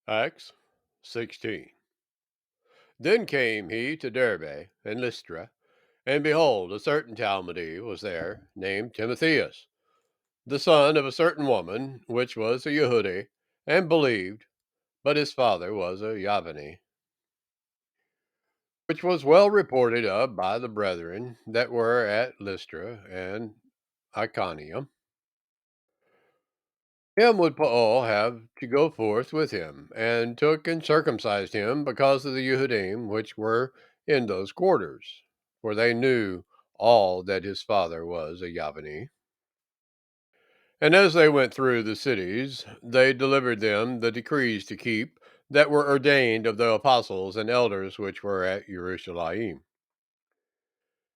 Acts 16. Then came he to Derbe and Lystra, and behold, a certain Talmudi was there, named Timotheus, the son of a certain woman, which was a Yehudi, and believed, but his father was a Yavani, which was well reported of by the brethren that were at Lystra and Iconium. Him would Paul have to go forth with him, and took and circumcised him because of the Yehudim which were in those quarters, for they knew all that his father was a Yavani. And as they went through the cities, they delivered them the decrees to keep that were ordained of the apostles and elders which were at Jerusalem.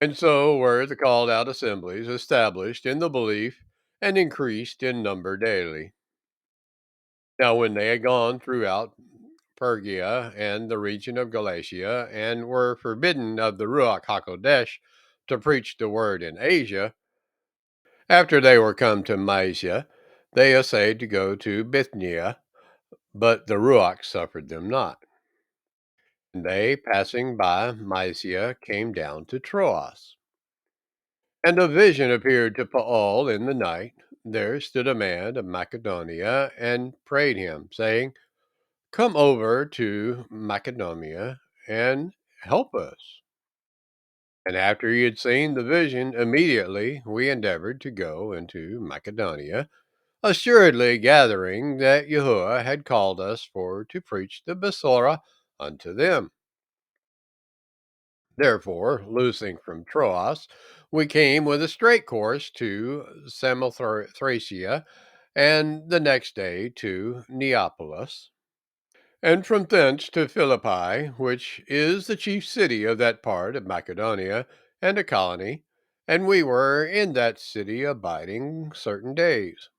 And so were the called out assemblies established in the belief and increased in number daily. Now, when they had gone throughout Phrygia and the region of Galatia, and were forbidden of the Ruach HaKodesh to preach the word in Asia, after they were come to Mysia, they essayed to go to Bithynia, but the Ruach suffered them not. And they, passing by Mysia, came down to Troas. And a vision appeared to Paul in the night. There stood a man of Macedonia and prayed him, saying, Come over to Macedonia and help us. And after he had seen the vision, immediately we endeavored to go into Macedonia, assuredly gathering that Yahuwah had called us for to preach the Besorah unto them. Therefore, loosing from Troas, we came with a straight course to Samothracia, and the next day to Neapolis, and from thence to Philippi, which is the chief city of that part of Macedonia, and a colony, and we were in that city abiding certain days.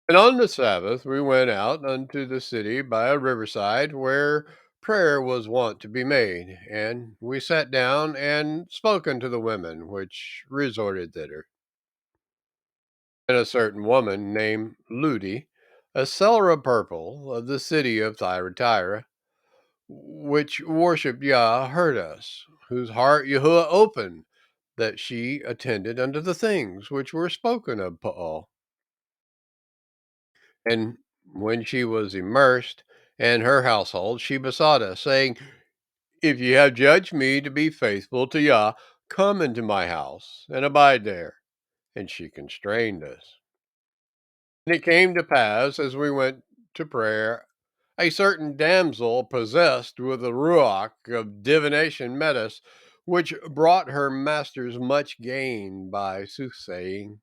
And on the Sabbath we went out unto the city by a riverside, where prayer was wont to be made, and we sat down and spoke unto the women which resorted thither. And a certain woman named Ludi, a seller of purple of the city of Thyatira, which worshipped Yah, heard us, whose heart Yahuwah opened, that she attended unto the things which were spoken of Paul. And when she was immersed, and her household, she besought us, saying, If ye have judged me to be faithful to Yah, come into my house, and abide there. And she constrained us. And it came to pass, as we went to prayer, a certain damsel possessed with the ruach of divination met us, which brought her masters much gain by soothsaying.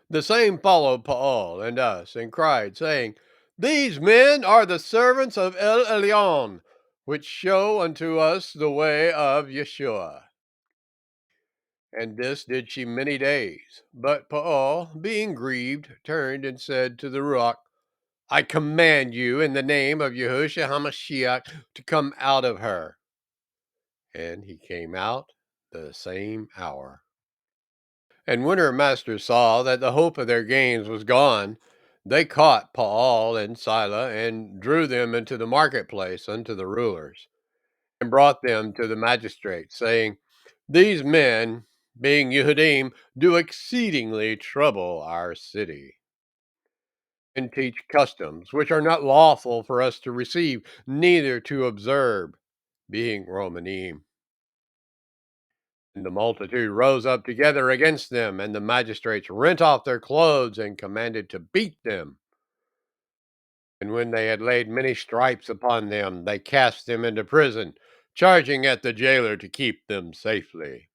The same followed Paul and us, and cried, saying, These men are the servants of El Elyon, which show unto us the way of Yeshua. And this did she many days. But Paul, being grieved, turned and said to the ruach, I command you in the name of Yahushua HaMashiach to come out of her. And he came out the same hour. And when her masters saw that the hope of their gains was gone, they caught Paul and Silas and drew them into the marketplace unto the rulers, and brought them to the magistrates, saying, These men, being Yehudim, do exceedingly trouble our city, and teach customs which are not lawful for us to receive, neither to observe, being Romanim. And the multitude rose up together against them, and the magistrates rent off their clothes and commanded to beat them. And when they had laid many stripes upon them, they cast them into prison, charging at the jailer to keep them safely.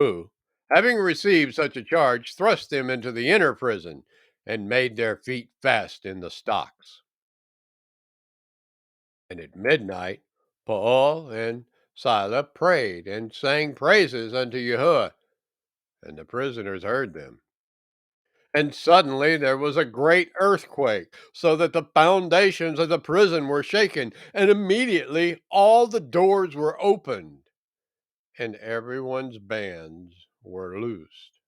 Who, having received such a charge, thrust them into the inner prison, and made their feet fast in the stocks. And at midnight, Paul and Silas prayed and sang praises unto Yahuwah, and the prisoners heard them. And suddenly there was a great earthquake, so that the foundations of the prison were shaken, and immediately all the doors were opened, and everyone's bands were loosed.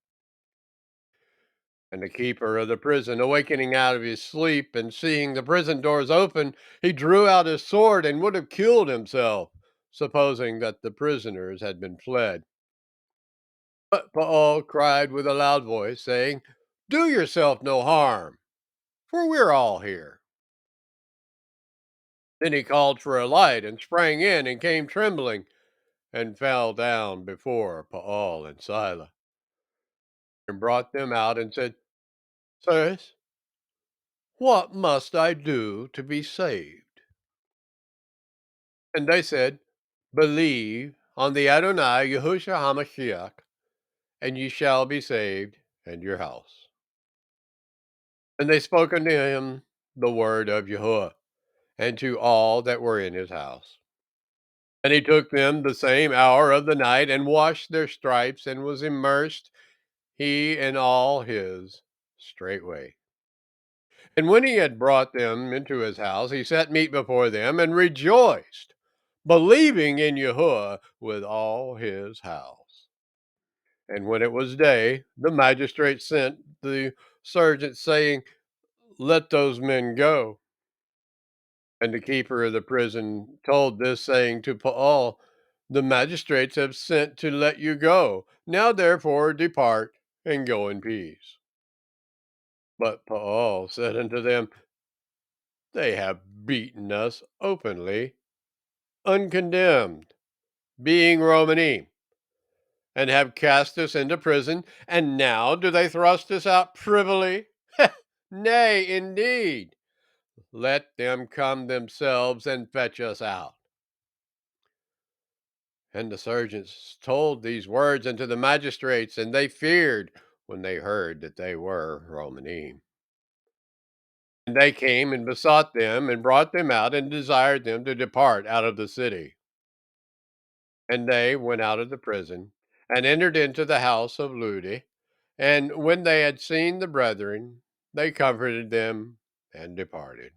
And the keeper of the prison, awakening out of his sleep and seeing the prison doors open, he drew out his sword and would have killed himself, supposing that the prisoners had been fled. But Paul cried with a loud voice, saying, "Do yourself no harm, for we're all here." Then he called for a light and sprang in and came trembling and fell down before Paul and Silas and brought them out and said, "Sirs, what must I do to be saved?" And they said, "Believe on the Adonai YAHUSHA HaMashiach, and ye shall be saved and your house." And they spoke unto him the word of YAHUAH, and to all that were in his house. And he took them the same hour of the night, and washed their stripes, and was immersed, he and all his, straightway. And when he had brought them into his house, he set meat before them, and rejoiced, believing in Yahuwah with all his house. And when it was day, the magistrate sent the sergeant, saying, "Let those men go." And the keeper of the prison told this saying to Paul, "The magistrates have sent to let you go. Now therefore depart, and go in peace." But Paul said unto them, "They have beaten us openly, uncondemned, being Romani, and have cast us into prison, and now do they thrust us out privily? Nay, indeed, let them come themselves and fetch us out." And the sergeants told these words unto the magistrates, and they feared when they heard that they were Romani. And they came and besought them, and brought them out, and desired them to depart out of the city. And they went out of the prison, and entered into the house of Ludi. And when they had seen the brethren, they comforted them and departed.